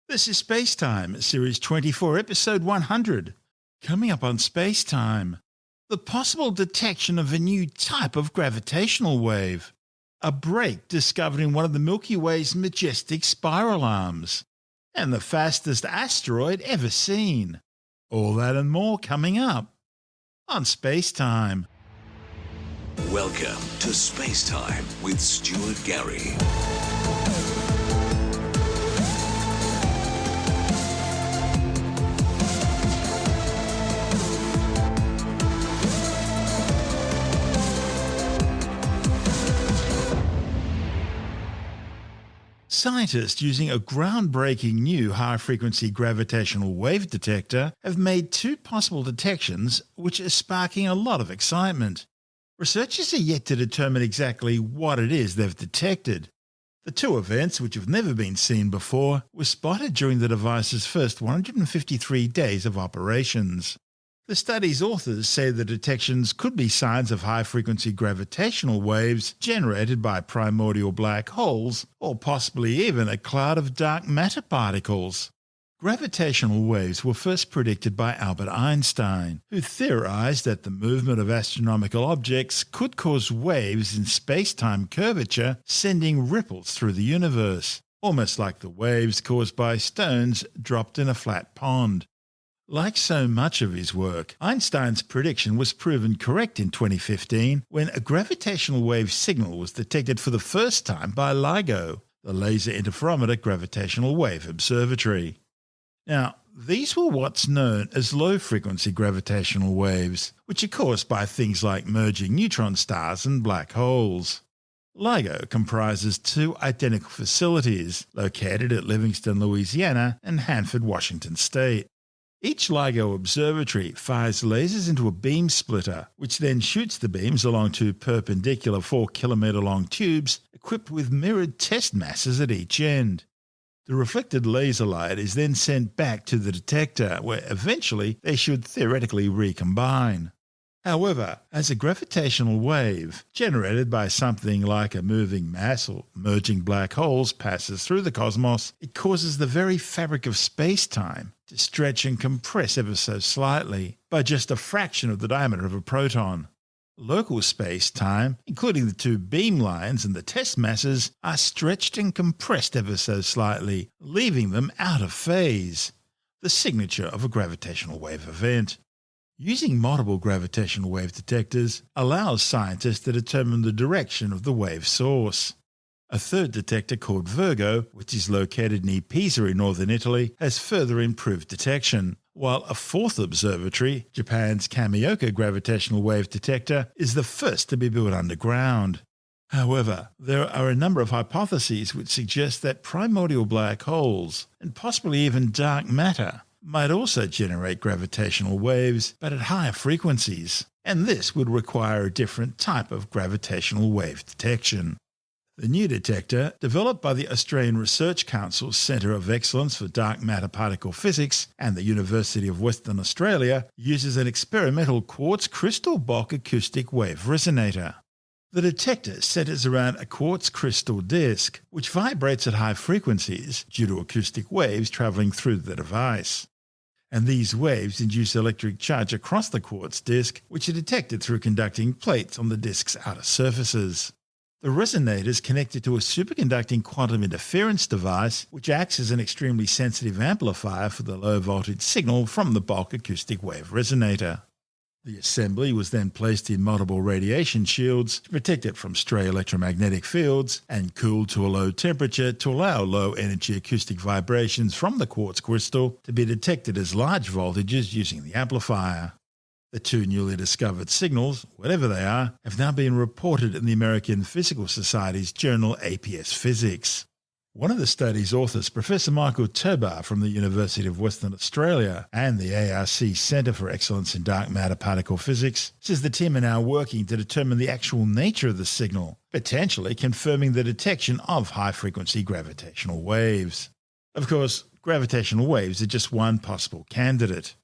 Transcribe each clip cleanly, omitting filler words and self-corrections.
This is SpaceTime, Series 24, Episode 100. Coming up on SpaceTime, the possible detection of a new type of gravitational wave, a break discovered in one of the Milky Way's majestic spiral arms, and the fastest asteroid ever seen. All that and more coming up on SpaceTime. Welcome to SpaceTime with Stuart Gary. Scientists using a groundbreaking new high-frequency gravitational wave detector have made two possible detections which are sparking a lot of excitement. Researchers are yet to determine exactly what it is they've detected. The two events, which have never been seen before, were spotted during the device's first 153 days of operations. The study's authors say the detections could be signs of high-frequency gravitational waves generated by primordial black holes, or possibly even a cloud of dark matter particles. Gravitational waves were first predicted by Albert Einstein, who theorized that the movement of astronomical objects could cause waves in space-time curvature, sending ripples through the universe, almost like the waves caused by stones dropped in a flat pond. Like so much of his work, Einstein's prediction was proven correct in 2015 when a gravitational wave signal was detected for the first time by LIGO, the Laser Interferometer Gravitational Wave Observatory. Now, these were what's known as low-frequency gravitational waves, which are caused by things like merging neutron stars and black holes. LIGO comprises two identical facilities located at Livingston, Louisiana and Hanford, Washington State. Each LIGO observatory fires lasers into a beam splitter, which then shoots the beams along two perpendicular 4-kilometre long tubes equipped with mirrored test masses at each end. The reflected laser light is then sent back to the detector, where eventually they should theoretically recombine. However, as a gravitational wave, generated by something like a moving mass or merging black holes, passes through the cosmos, it causes the very fabric of space-time to stretch and compress ever so slightly, by just a fraction of the diameter of a proton. Local space-time, including the two beamlines and the test masses, are stretched and compressed ever so slightly, leaving them out of phase, the signature of a gravitational wave event. Using multiple gravitational wave detectors allows scientists to determine the direction of the wave source. A third detector called Virgo, which is located near Pisa in northern Italy, has further improved detection, while a fourth observatory, Japan's Kamioka gravitational wave detector, is the first to be built underground. However, there are a number of hypotheses which suggest that primordial black holes, and possibly even dark matter, might also generate gravitational waves, but at higher frequencies, and this would require a different type of gravitational wave detection. The new detector, developed by the Australian Research Council's Centre of Excellence for Dark Matter Particle Physics and the University of Western Australia, uses an experimental quartz crystal bulk acoustic wave resonator. The detector centers around a quartz crystal disk, which vibrates at high frequencies due to acoustic waves traveling through the device. And these waves induce electric charge across the quartz disk, which are detected through conducting plates on the disk's outer surfaces. The resonator is connected to a superconducting quantum interference device, which acts as an extremely sensitive amplifier for the low-voltage signal from the bulk acoustic wave resonator. The assembly was then placed in multiple radiation shields to protect it from stray electromagnetic fields and cooled to a low temperature to allow low-energy acoustic vibrations from the quartz crystal to be detected as large voltages using the amplifier. The two newly discovered signals, whatever they are, have now been reported in the American Physical Society's journal APS Physics. One of the study's authors, Professor Michael Tobar from the University of Western Australia and the ARC Centre for Excellence in Dark Matter Particle Physics, says the team are now working to determine the actual nature of the signal, potentially confirming the detection of high-frequency gravitational waves. Of course, gravitational waves are just one possible candidate.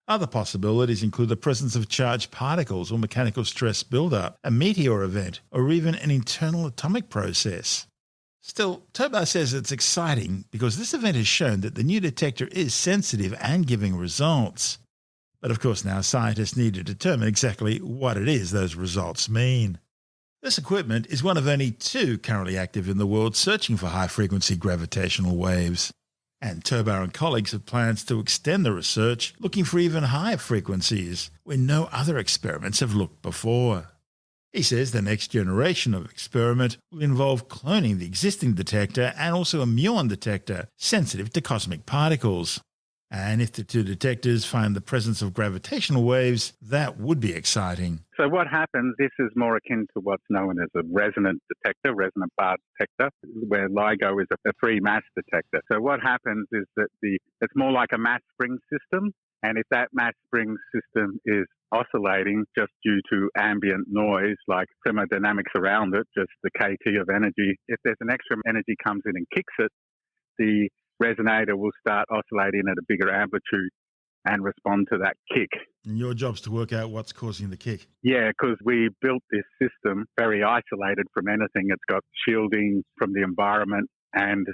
Other possibilities include the presence of charged particles or mechanical stress buildup, a meteor event, or even an internal atomic process. Still, Tobar says it's exciting because this event has shown that the new detector is sensitive and giving results. But of course now scientists need to determine exactly what it is those results mean. This equipment is one of only 2 currently active in the world searching for high-frequency gravitational waves. And Tobar and colleagues have plans to extend the research, looking for even higher frequencies, where no other experiments have looked before. He says the next generation of experiment will involve cloning the existing detector and also a muon detector sensitive to cosmic particles. And if the 2 detectors find the presence of gravitational waves, that would be exciting. So what happens, this is more akin to what's known as a resonant detector, resonant bar detector, where LIGO is a free mass detector. So what happens is that it's more like a mass spring system. And if that mass spring system is oscillating just due to ambient noise, like thermodynamics around it, just the KT of energy, if there's an extra energy comes in and kicks it, the resonator will start oscillating at a bigger amplitude and respond to that kick. And your job's to work out what's causing the kick. Yeah, because we built this system very isolated from anything. It's got shielding from the environment, and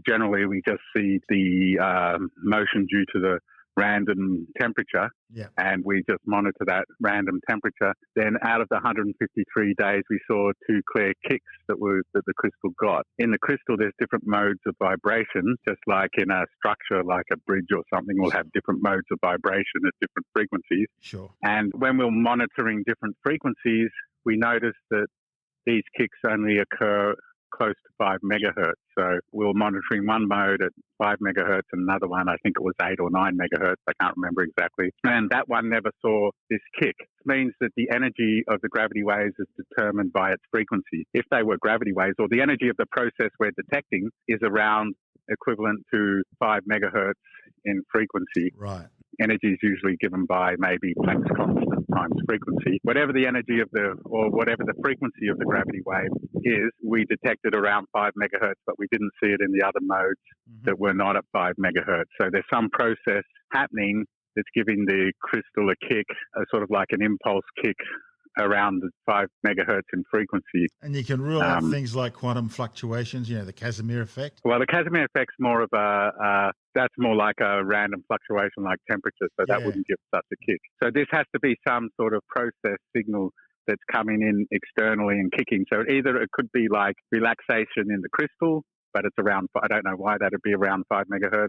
generally we just see the motion due to the random temperature, and we just monitor that random temperature. Then out of the 153 days, we saw 2 clear kicks that the crystal got. In the crystal, there's different modes of vibration, just like in a structure like a bridge or something, we'll have different modes of vibration at different frequencies. Sure. And when we're monitoring different frequencies, we noticed that these kicks only occur close to 5 megahertz. So we were monitoring one mode at 5 megahertz and another one, I think it was 8 or 9 megahertz. I can't remember exactly. And that one never saw this kick. It means that the energy of the gravity waves is determined by its frequency. If they were gravity waves, or the energy of the process we're detecting is around equivalent to 5 megahertz in frequency. Right. Energy is usually given by maybe Planck's constant times frequency. Whatever the energy of whatever the frequency of the gravity wave is, we detected around 5 megahertz, but we didn't see it in the other modes that were not at 5 megahertz. So there's some process happening that's giving the crystal a kick, a sort of like an impulse kick around the 5 megahertz in frequency. And you can rule out things like quantum fluctuations, the Casimir effect? Well, the Casimir effect's more of that's more like a random fluctuation like temperature, so that wouldn't give such a kick. So this has to be some sort of process signal that's coming in externally and kicking. So either it could be like relaxation in the crystal, but it's around, I don't know why that would be around 5 megahertz,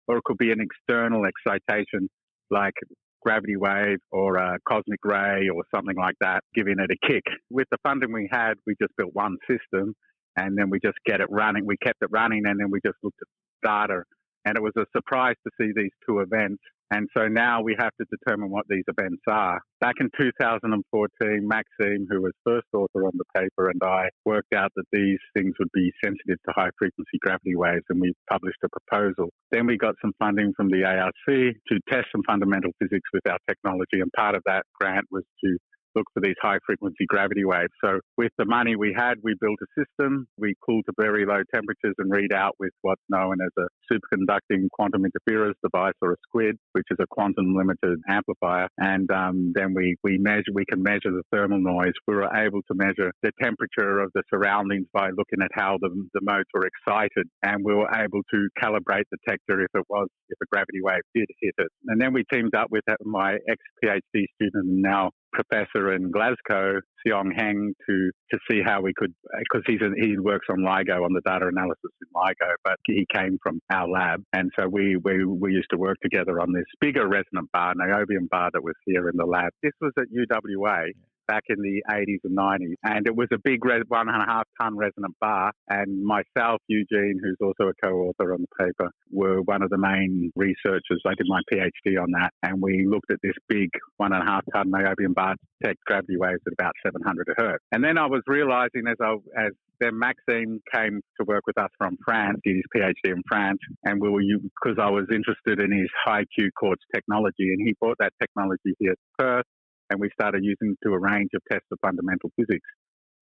or it could be an external excitation like gravity wave or a cosmic ray or something like that, giving it a kick. With the funding we had, we just built one system and then we just get it running. We kept it running and then we just looked at data. And it was a surprise to see these 2 events. And so now we have to determine what these events are. Back in 2014, Maxime, who was first author on the paper, and I worked out that these things would be sensitive to high-frequency gravity waves, and we published a proposal. Then we got some funding from the ARC to test some fundamental physics with our technology, and part of that grant was to look for these high-frequency gravity waves. So with the money we had, we built a system. We cooled to very low temperatures and read out with what's known as a superconducting quantum interference device, or a SQUID, which is a quantum-limited amplifier. And then we can measure the thermal noise. We were able to measure the temperature of the surroundings by looking at how the modes were excited. And we were able to calibrate the detector if a gravity wave did hit it. And then we teamed up with my ex-PhD student and now professor in Glasgow, Seong Heng, to see how we could, because he works on LIGO, on the data analysis in LIGO, but he came from our lab. And so we used to work together on this bigger resonant bar, niobium bar, that was here in the lab. This was at UWA back in the 80s and 90s. And it was a big 1.5-ton resonant bar. And myself, Eugene, who's also a co-author on the paper, were one of the main researchers. I did my PhD on that. And we looked at this big 1.5-ton niobium bar to detect gravity waves at about 700 hertz. And then I was realizing as then Maxime came to work with us from France, did his PhD in France, and because I was interested in his high Q quartz technology, and he brought that technology here to Perth, and we started using it to a range of tests of fundamental physics,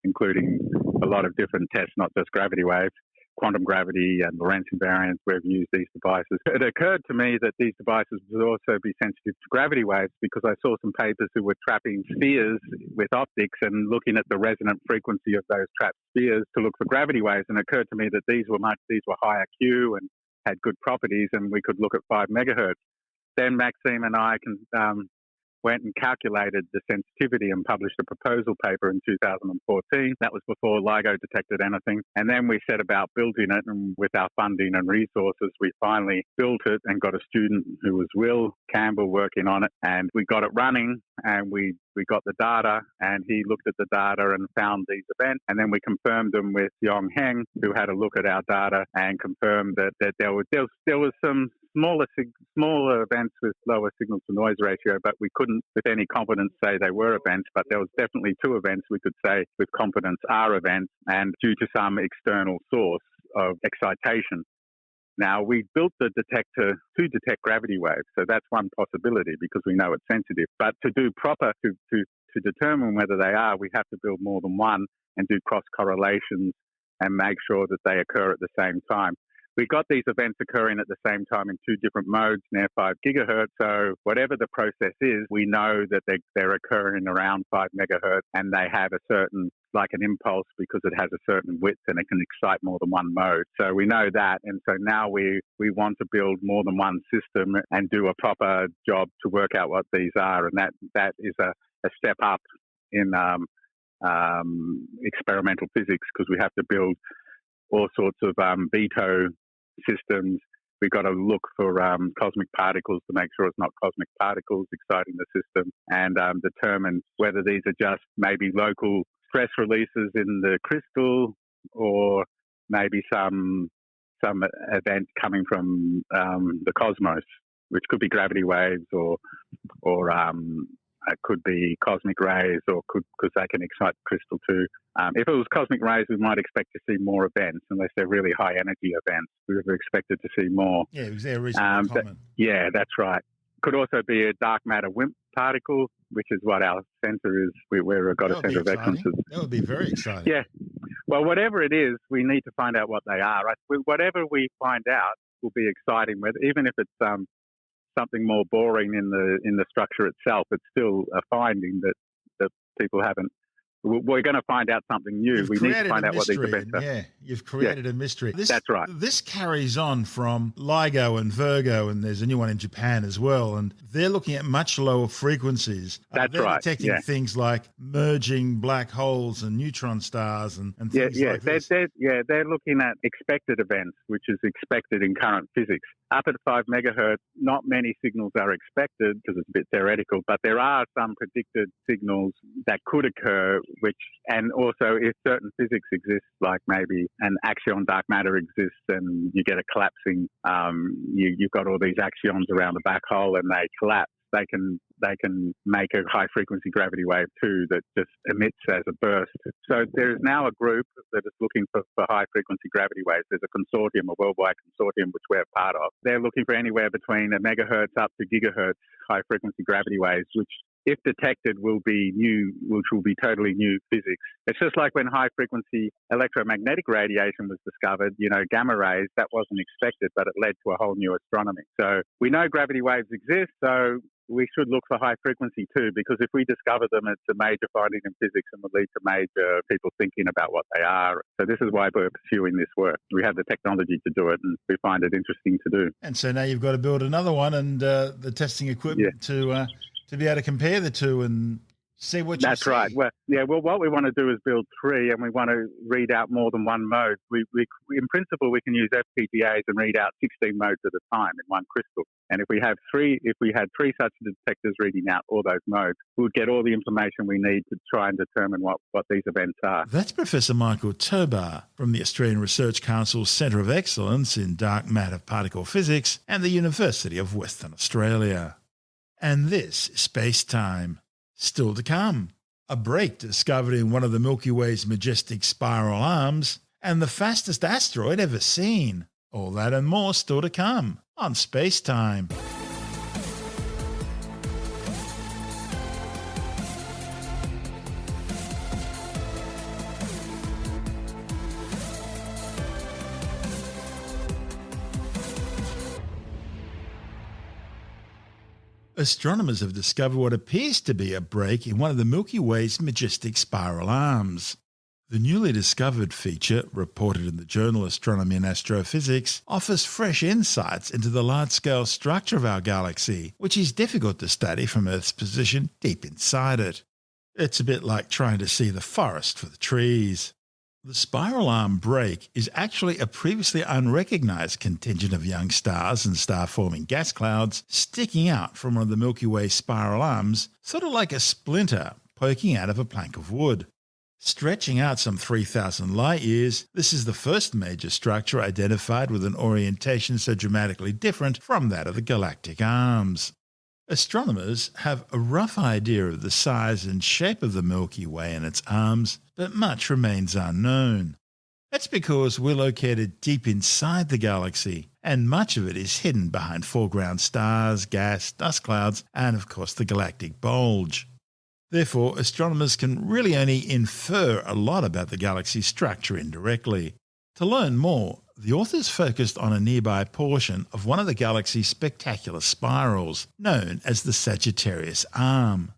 including a lot of different tests, not just gravity waves. quantum gravity and Lorentz invariance. We've used these devices. It occurred to me that these devices would also be sensitive to gravity waves because I saw some papers who were trapping spheres with optics and looking at the resonant frequency of those trapped spheres to look for gravity waves. And it occurred to me that these were higher Q and had good properties, and we could look at 5 megahertz. Then Maxime and I went and calculated the sensitivity and published a proposal paper in 2014. That was before LIGO detected anything. And then we set about building it, and with our funding and resources, we finally built it and got a student who was Will Campbell working on it. And we got it running, and we got the data, and he looked at the data and found these events. And then we confirmed them with Yong Heng, who had a look at our data and confirmed that there was some smaller events with lower signal to noise ratio, but we couldn't with any confidence say they were events. But there was definitely 2 events we could say with confidence are events, and due to some external source of excitation. Now, we built the detector to detect gravity waves, so that's one possibility because we know it's sensitive. But to do proper, to determine whether they are, we have to build more than one and do cross correlations and make sure that they occur at the same time. We got these events occurring at the same time in 2 different modes, near 5 gigahertz. So whatever the process is, we know that they're occurring around 5 megahertz, and they have a certain, like an impulse, because it has a certain width and it can excite more than one mode. So we know that. And so now we want to build more than one system and do a proper job to work out what these are. And that is a step up in experimental physics, because we have to build all sorts of BETO systems. We've got to look for cosmic particles to make sure it's not cosmic particles exciting the system, and determine whether these are just maybe local stress releases in the crystal, or maybe some event coming from the cosmos, which could be gravity waves, or it could be cosmic rays, or because they can excite the crystal too. If it was cosmic rays, we might expect to see more events, unless they're really high energy events. We would have expected to see more. Yeah, because they're reasonably common. Yeah, that's right. Could also be a dark matter WIMP particle, which is what our centre is. We've got a centre of excellence. That would be very exciting. Yeah. Well, whatever it is, we need to find out what they are. Right? Whatever we find out will be exciting. Even if it's something more boring in the structure itself, it's still a finding that people haven't. We're going to find out something new. We need to find out what these events are. Yeah, you've created a mystery. That's right. This carries on from LIGO and Virgo, and there's a new one in Japan as well, and they're looking at much lower frequencies. That's right. They're detecting things like merging black holes and neutron stars and things like this. They're looking at expected events, which is expected in current physics. Up at 5 megahertz, not many signals are expected because it's a bit theoretical, but there are some predicted signals that could occur, and also if certain physics exists, like maybe an axion dark matter exists and you get a collapsing, you've got all these axions around the black hole and they collapse. They can make a high frequency gravity wave too that just emits as a burst. So there is now a group that is looking for high frequency gravity waves. There's a consortium, a worldwide consortium, which we're part of. They're looking for anywhere between a megahertz up to gigahertz high frequency gravity waves, which, if detected, will be new, which will be totally new physics. It's just like when high frequency electromagnetic radiation was discovered, gamma rays, that wasn't expected, but it led to a whole new astronomy. So we know gravity waves exist, so we should look for high frequency too, because if we discover them, it's a major finding in physics and will lead to major people thinking about what they are. So this is why we're pursuing this work. We have the technology to do it, and we find it interesting to do. And so now you've got to build another one, and the testing equipment to be able to compare the two and see what you see. That's right. Well, what we want to do is build 3, and we want to read out more than one mode. We in principle, we can use FPGAs and read out 16 modes at a time in one crystal. And if we had 3 such detectors reading out all those modes, we'll get all the information we need to try and determine what these events are. That's Professor Michael Tobar from the Australian Research Council's Centre of Excellence in Dark Matter Particle Physics and the University of Western Australia. And this is SpaceTime. Still to come, a break discovered in one of the Milky Way's majestic spiral arms, and the fastest asteroid ever seen. All that and more still to come on SpaceTime. Astronomers have discovered what appears to be a break in one of the Milky Way's majestic spiral arms. The newly discovered feature, reported in the Journal Astronomy and Astrophysics, offers fresh insights into the large-scale structure of our galaxy, which is difficult to study from Earth's position deep inside it. It's a bit like trying to see the forest for the trees. The spiral arm break is actually a previously unrecognised contingent of young stars and star-forming gas clouds sticking out from one of the Milky Way spiral arms, sort of like a splinter poking out of a plank of wood. Stretching out some 3,000 light-years, this is the first major structure identified with an orientation so dramatically different from that of the galactic arms. Astronomers have a rough idea of the size and shape of the Milky Way and its arms, but much remains unknown. That's because we're located deep inside the galaxy, and much of it is hidden behind foreground stars, gas, dust clouds, and of course the galactic bulge. Therefore, astronomers can really only infer a lot about the galaxy's structure indirectly. To learn more, the authors focused on a nearby portion of one of the galaxy's spectacular spirals, known as the Sagittarius Arm.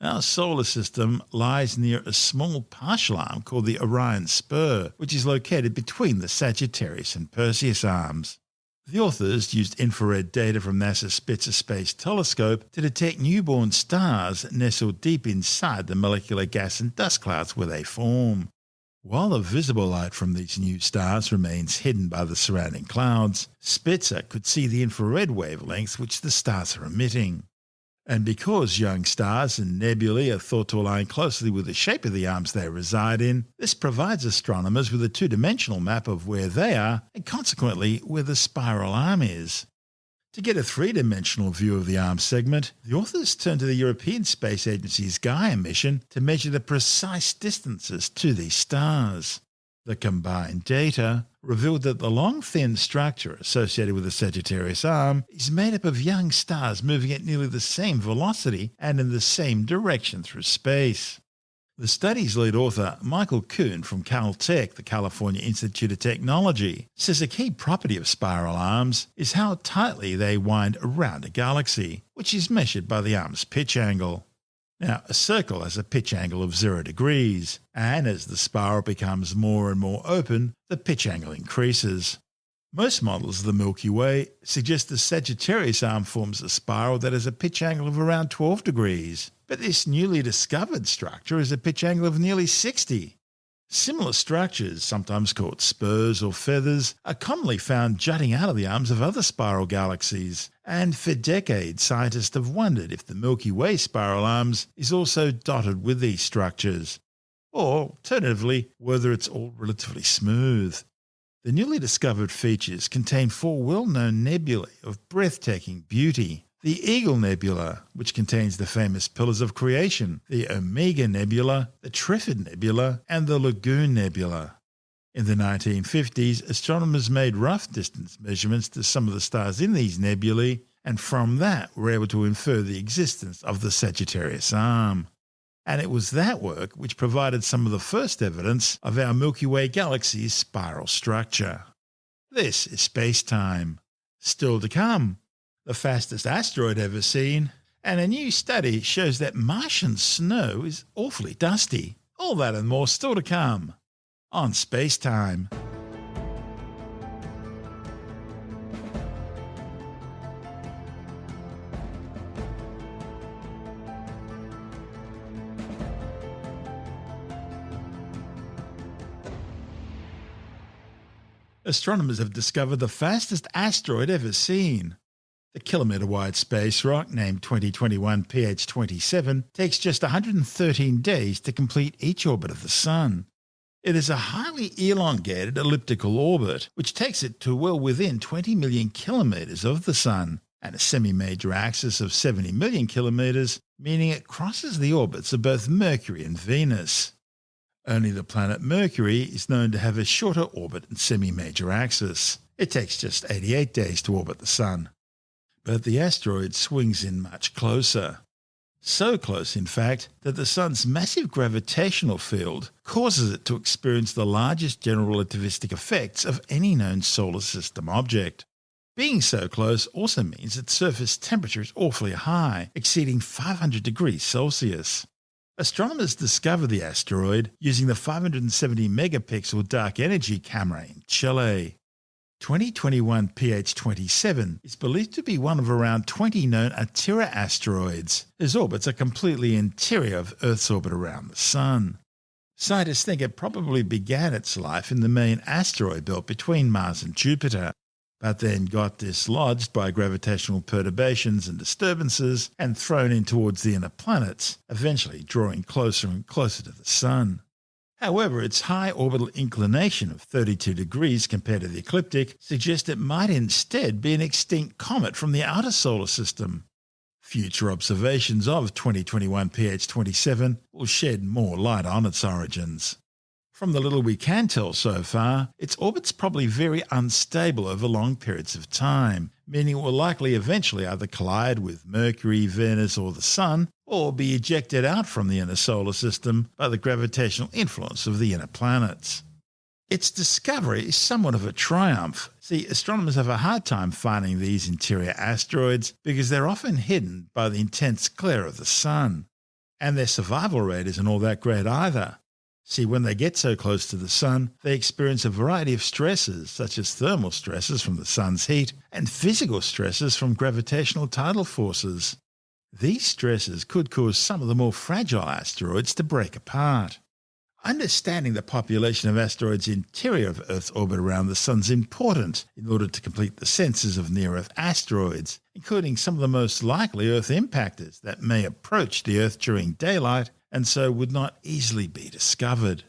Our solar system lies near a small partial arm called the Orion Spur, which is located between the Sagittarius and Perseus arms. The authors used infrared data from NASA's Spitzer Space Telescope to detect newborn stars nestled deep inside the molecular gas and dust clouds where they form. While the visible light from these new stars remains hidden by the surrounding clouds, Spitzer could see the infrared wavelengths which the stars are emitting. And because young stars and nebulae are thought to align closely with the shape of the arms they reside in, this provides astronomers with a two-dimensional map of where they are and consequently where the spiral arm is. To get a three-dimensional view of the arm segment, the authors turned to the European Space Agency's Gaia mission to measure the precise distances to these stars. The combined data revealed that the long, thin structure associated with the Sagittarius arm is made up of young stars moving at nearly the same velocity and in the same direction through space. The study's lead author, Michael Kuhn from Caltech, the California Institute of Technology, says a key property of spiral arms is how tightly they wind around a galaxy, which is measured by the arm's pitch angle. Now, a circle has a pitch angle of 0 degrees, and as the spiral becomes more and more open, the pitch angle increases. Most models of the Milky Way suggest the Sagittarius arm forms a spiral that has a pitch angle of around 12 degrees, but this newly discovered structure has a pitch angle of nearly 60. Similar structures, sometimes called spurs or feathers, are commonly found jutting out of the arms of other spiral galaxies, and for decades scientists have wondered if the Milky Way spiral arms is also dotted with these structures, or alternatively, whether it's all relatively smooth. The newly discovered features contain 4 well-known nebulae of breathtaking beauty. The Eagle Nebula, which contains the famous Pillars of Creation, the Omega Nebula, the Trifid Nebula, and the Lagoon Nebula. In the 1950s, astronomers made rough distance measurements to some of the stars in these nebulae, and from that were able to infer the existence of the Sagittarius arm. And it was that work which provided some of the first evidence of our Milky Way galaxy's spiral structure. This is SpaceTime. Still to come, the fastest asteroid ever seen, and a new study shows that Martian snow is awfully dusty. All that and more still to come on SpaceTime. Astronomers have discovered the fastest asteroid ever seen. The kilometre-wide space rock, named 2021 PH27, takes just 113 days to complete each orbit of the Sun. It is a highly elongated elliptical orbit, which takes it to well within 20 million kilometres of the Sun, and a semi-major axis of 70 million kilometres, meaning it crosses the orbits of both Mercury and Venus. Only the planet Mercury is known to have a shorter orbit and semi-major axis. It takes just 88 days to orbit the Sun. But the asteroid swings in much closer. So close, in fact, that the Sun's massive gravitational field causes it to experience the largest general relativistic effects of any known solar system object. Being so close also means its surface temperature is awfully high, exceeding 500 degrees Celsius. Astronomers discovered the asteroid using the 570 megapixel dark energy camera in Chile. 2021 PH27 is believed to be one of around 20 known Atira asteroids, whose orbits are completely interior of Earth's orbit around the Sun. Scientists think it probably began its life in the main asteroid belt between Mars and Jupiter, but then got dislodged by gravitational perturbations and disturbances and thrown in towards the inner planets, eventually drawing closer and closer to the Sun. However, its high orbital inclination of 32 degrees compared to the ecliptic suggests it might instead be an extinct comet from the outer solar system. Future observations of 2021 PH27 will shed more light on its origins. From the little we can tell so far, its orbit's probably very unstable over long periods of time, meaning it will likely eventually either collide with Mercury, Venus or the Sun, or be ejected out from the inner solar system by the gravitational influence of the inner planets. Its discovery is somewhat of a triumph. See, astronomers have a hard time finding these interior asteroids because they're often hidden by the intense glare of the Sun. And their survival rate isn't all that great either. See, when they get so close to the Sun, they experience a variety of stresses, such as thermal stresses from the Sun's heat and physical stresses from gravitational tidal forces. These stresses could cause some of the more fragile asteroids to break apart. Understanding the population of asteroids interior of Earth's orbit around the Sun is important in order to complete the census of near-Earth asteroids, including some of the most likely Earth impactors that may approach the Earth during daylight and so would not easily be discovered.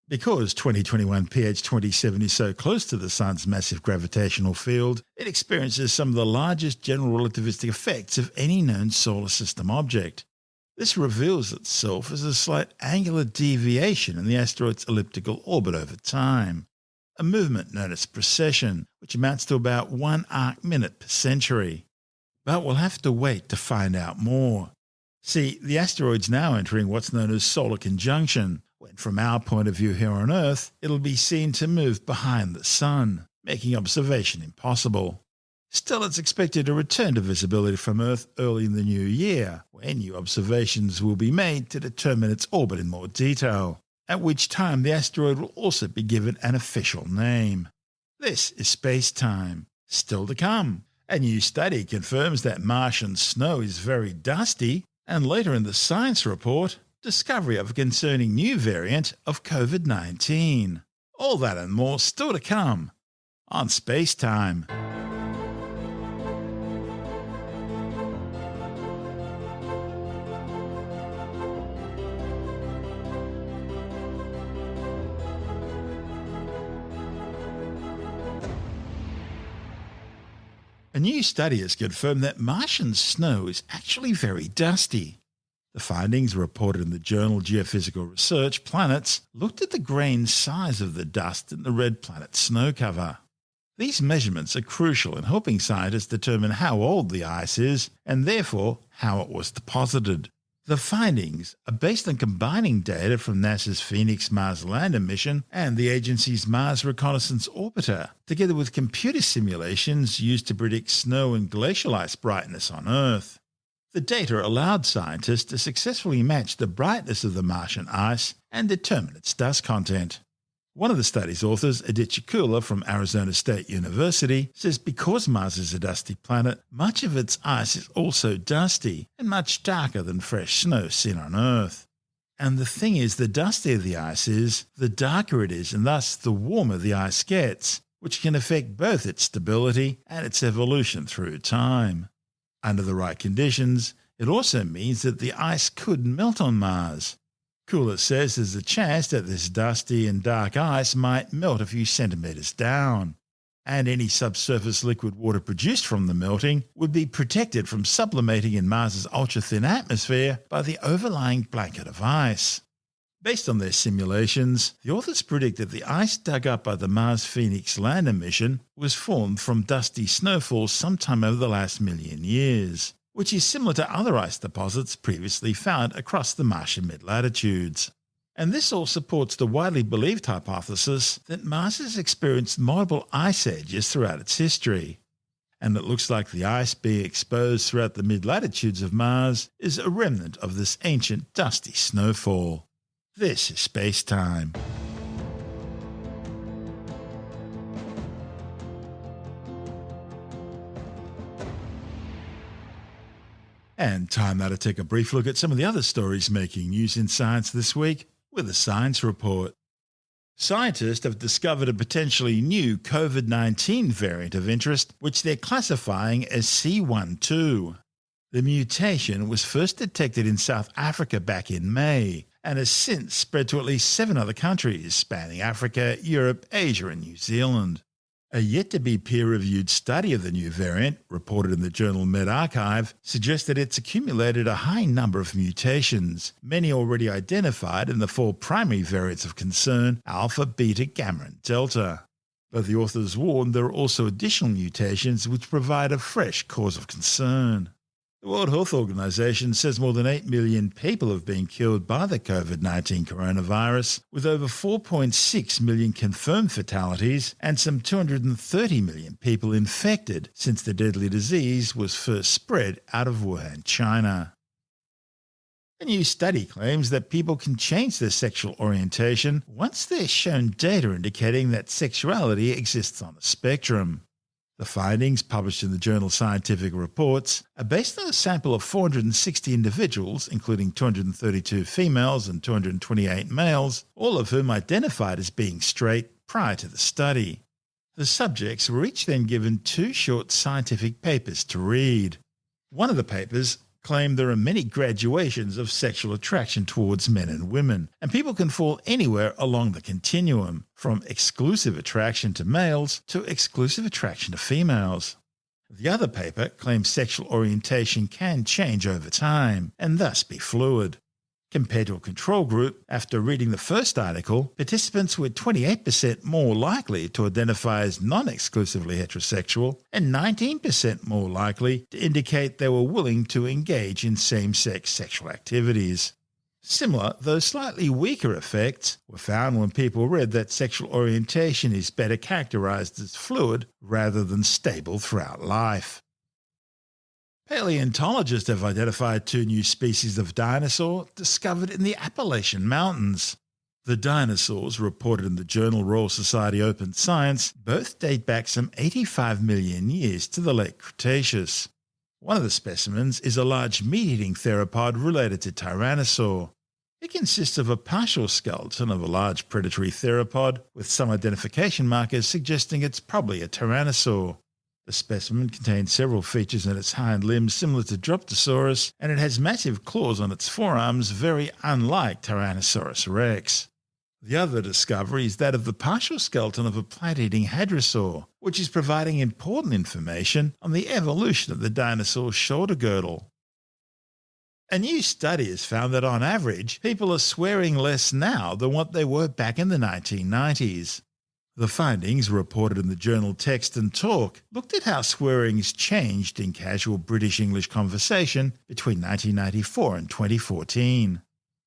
Because 2021 PH27 is so close to the Sun's massive gravitational field, it experiences some of the largest general relativistic effects of any known solar system object. This reveals itself as a slight angular deviation in the asteroid's elliptical orbit over time, a movement known as precession, which amounts to about 1 arc-minute per century. But we'll have to wait to find out more. See, the asteroid's now entering what's known as solar conjunction, when from our point of view here on Earth, it'll be seen to move behind the Sun, making observation impossible. Still, it's expected to return to visibility from Earth early in the new year, when new observations will be made to determine its orbit in more detail, at which time the asteroid will also be given an official name. This is SpaceTime. Still to come, a new study confirms that Martian snow is very dusty, and later in the science report, discovery of a concerning new variant of COVID-19. All that and more still to come on SpaceTime. A new study has confirmed that Martian snow is actually very dusty. The findings, reported in the Journal of Geophysical Research, Planets, looked at the grain size of the dust in the red planet snow cover. These measurements are crucial in helping scientists determine how old the ice is and therefore how it was deposited. The findings are based on combining data from NASA's Phoenix Mars lander mission and the agency's Mars Reconnaissance Orbiter, together with computer simulations used to predict snow and glacial ice brightness on Earth. The data allowed scientists to successfully match the brightness of the Martian ice and determine its dust content. One of the study's authors, Aditya Kula from Arizona State University, says because Mars is a dusty planet, much of its ice is also dusty and much darker than fresh snow seen on Earth. And the thing is, the dustier the ice is, the darker it is, and thus the warmer the ice gets, which can affect both its stability and its evolution through time. Under the right conditions, it also means that the ice could melt on Mars. Kula says there's a chance that this dusty and dark ice might melt a few centimetres down, and any subsurface liquid water produced from the melting would be protected from sublimating in Mars's ultra-thin atmosphere by the overlying blanket of ice. Based on their simulations, the authors predict that the ice dug up by the Mars Phoenix lander mission was formed from dusty snowfall sometime over the last million years, which is similar to other ice deposits previously found across the Martian mid-latitudes. And this all supports the widely believed hypothesis that Mars has experienced multiple ice ages throughout its history. and it looks like the ice being exposed throughout the mid-latitudes of Mars is a remnant of this ancient dusty snowfall. This is SpaceTime. And time now to take a brief look at some of the other stories making news in science this week with a science report. Scientists have discovered a potentially new COVID-19 variant of interest, which they're classifying as C12. The mutation was first detected in South Africa back in May and has since spread to at least 7 other countries spanning Africa, Europe, Asia and New Zealand. A yet-to-be peer-reviewed study of the new variant, reported in the journal medRxiv, suggests that it's accumulated a high number of mutations, many already identified in the 4 primary variants of concern, alpha, beta, gamma and delta. But the authors warned there are also additional mutations which provide a fresh cause of concern. The World Health Organization says more than 8 million people have been killed by the COVID-19 coronavirus, with over 4.6 million confirmed fatalities and some 230 million people infected since the deadly disease was first spread out of Wuhan, China. A new study claims that people can change their sexual orientation once they're shown data indicating that sexuality exists on a spectrum. The findings, published in the journal Scientific Reports, are based on a sample of 460 individuals, including 232 females and 228 males, all of whom identified as being straight prior to the study. The subjects were each then given 2 short scientific papers to read. One of the papers claimed there are many graduations of sexual attraction towards men and women, and people can fall anywhere along the continuum, from exclusive attraction to males to exclusive attraction to females. The other paper claims sexual orientation can change over time, and thus be fluid. Compared to a control group, after reading the first article, participants were 28% more likely to identify as non-exclusively heterosexual and 19% more likely to indicate they were willing to engage in same-sex sexual activities. Similar, though slightly weaker effects were found when people read that sexual orientation is better characterized as fluid rather than stable throughout life. Paleontologists have identified 2 new species of dinosaur discovered in the Appalachian Mountains. The dinosaurs, reported in the journal Royal Society Open Science, both date back some 85 million years to the late Cretaceous. One of the specimens is a large meat-eating theropod related to Tyrannosaur. It consists of a partial skeleton of a large predatory theropod, with some identification markers suggesting it's probably a Tyrannosaur. The specimen contains several features in its hind limbs similar to Droptosaurus, and it has massive claws on its forearms very unlike Tyrannosaurus rex. The other discovery is that of the partial skeleton of a plant-eating hadrosaur, which is providing important information on the evolution of the dinosaur's shoulder girdle. A new study has found that on average, people are swearing less now than what they were back in the 1990s. The findings, reported in the journal Text and Talk, looked at how swearing's changed in casual British English conversation between 1994 and 2014.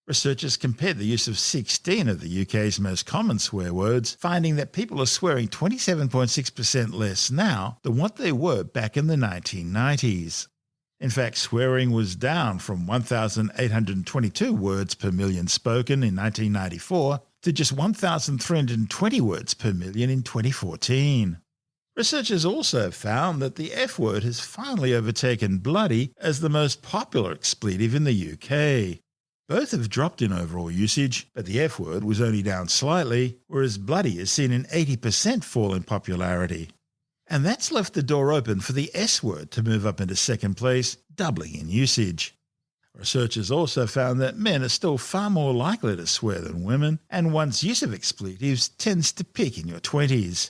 Researchers compared the use of 16 of the UK's most common swear words, finding that people are swearing 27.6% less now than what they were back in the 1990s. In fact, swearing was down from 1,822 words per million spoken in 1994 to just 1,320 words per million in 2014. Researchers also found that the F word has finally overtaken bloody as the most popular expletive in the UK. Both have dropped in overall usage, but the F word was only down slightly, whereas bloody has seen an 80% fall in popularity. And that's left the door open for the S word to move up into second place, doubling in usage. Researchers also found that men are still far more likely to swear than women, and one's use of expletives tends to peak in your 20s.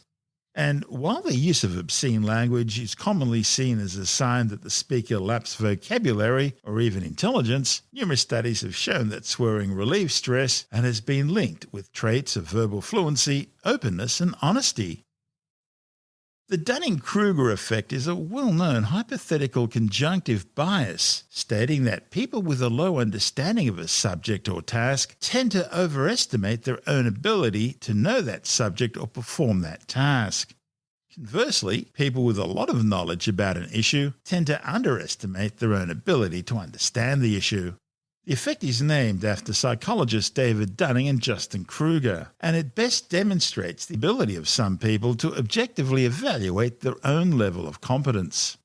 And while the use of obscene language is commonly seen as a sign that the speaker lacks vocabulary or even intelligence, numerous studies have shown that swearing relieves stress and has been linked with traits of verbal fluency, openness and honesty. The dunning-kruger effect is a well-known hypothetical conjunctive bias, stating that people with a low understanding of a subject or task tend to overestimate their own ability to know that subject or perform that task. Conversely, people with a lot of knowledge about an issue tend to underestimate their own ability to understand the issue. The effect is named after psychologists David Dunning and dunning-kruger, and it best demonstrates the ability of some people to objectively evaluate their own level of competence.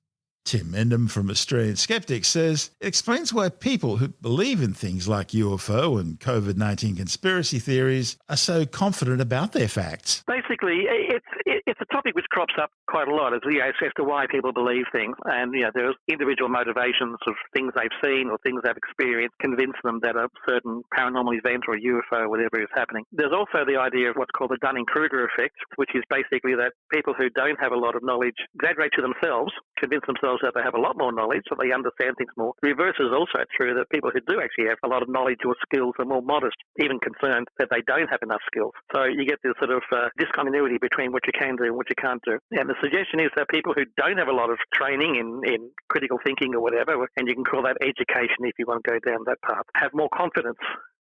Tim Mendham from Australian Skeptics says it explains why people who believe in things like UFO and COVID-19 conspiracy theories are so confident about their facts. Basically, it's a topic which crops up quite a lot as to why people believe things. And there's individual motivations of things they've seen or things they've experienced convince them that a certain paranormal event or a UFO or whatever is happening. There's also the idea of what's called the dunning-kruger effect, which is basically that people who don't have a lot of knowledge exaggerate to themselves, convince themselves that they have a lot more knowledge, so they understand things more. The reverse is also true, that people who do actually have a lot of knowledge or skills are more modest, even concerned that they don't have enough skills. So you get this sort of discontinuity between what you can do and what you can't do. And the suggestion is that people who don't have a lot of training in critical thinking or whatever, and you can call that education if you want to go down that path, have more confidence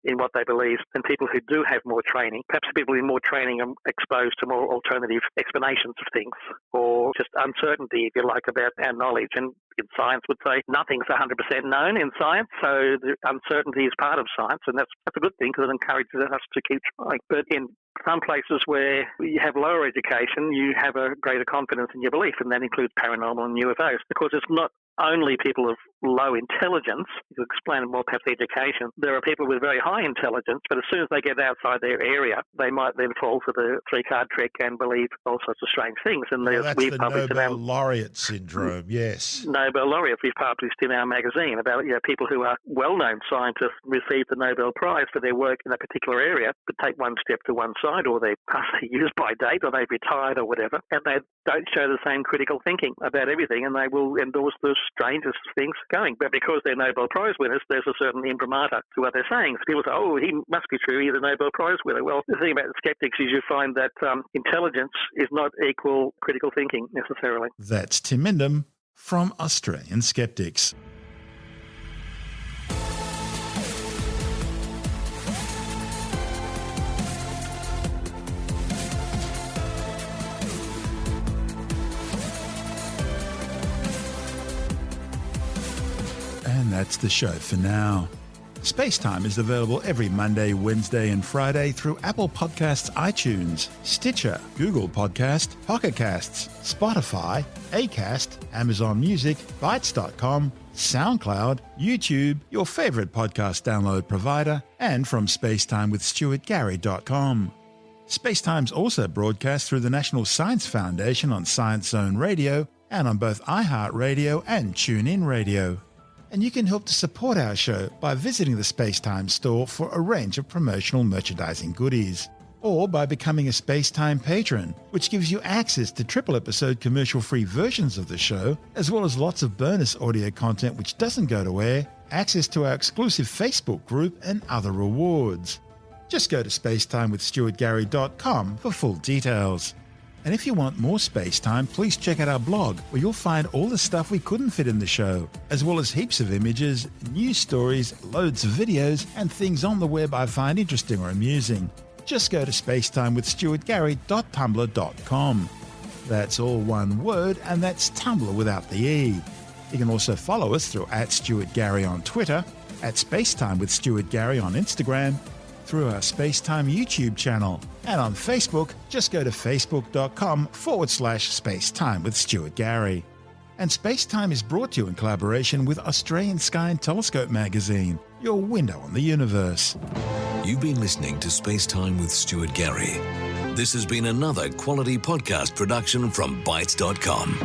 in what they believe than people who do have more training. Perhaps people with more training are exposed to more alternative explanations of things, or just uncertainty, if you like, about our knowledge. And in science would say nothing's 100% known in science, so the uncertainty is part of science, and that's a good thing because it encourages us to keep trying. But in some places where you have lower education, you have a greater confidence in your belief, and that includes paranormal and UFOs. Of course, it's not only people of low intelligence, to explain more perhaps education. There are people with very high intelligence, but as soon as they get outside their area, they might then fall for the three-card trick and believe all sorts of strange things. And that's the Nobel laureate syndrome, yes. Nobel laureates we've published in our magazine about people who are well-known scientists receive the Nobel Prize for their work in a particular area, but take one step to one side, or they're past their use-by date, or they've retired or whatever, and they don't show the same critical thinking about everything, and they will endorse the strangest things going. But because they're Nobel Prize winners, there's a certain imprimatur to what they're saying. So people say, oh, he must be true, he's a Nobel Prize winner. Well, the thing about the skeptics is you find that intelligence is not equal critical thinking necessarily. That's Tim Mendham from Australian Skeptics. And that's the show for now. SpaceTime is available every Monday, Wednesday and Friday through Apple Podcasts, iTunes, Stitcher, Google Podcast, Pocket Casts, Spotify, Acast, Amazon Music, Bytes.com, SoundCloud, YouTube, your favourite podcast download provider, and from spacetimewithstuartgary.com. SpaceTime's also broadcast through the National Science Foundation on Science Zone Radio and on both iHeartRadio and TuneIn Radio. And you can help to support our show by visiting the SpaceTime store for a range of promotional merchandising goodies, or by becoming a SpaceTime patron, which gives you access to triple-episode commercial-free versions of the show, as well as lots of bonus audio content which doesn't go to air, access to our exclusive Facebook group, and other rewards. Just go to spacetimewithstuartgary.com for full details. And if you want more SpaceTime, please check out our blog, where you'll find all the stuff we couldn't fit in the show, as well as heaps of images, news stories, loads of videos, and things on the web I find interesting or amusing. Just go to spacetimewithstuartgary.tumblr.com. That's all one word, and that's Tumblr without the E. You can also follow us through @StuartGary on Twitter, @SpaceTimeWithStuartGary on Instagram, through our SpaceTime YouTube channel, and on Facebook, just go to facebook.com/SpaceTime with Stuart Gary. And SpaceTime is brought to you in collaboration with Australian Sky and Telescope magazine, your window on the universe. You've been listening to SpaceTime with Stuart Gary. This has been another quality podcast production from Bytes.com.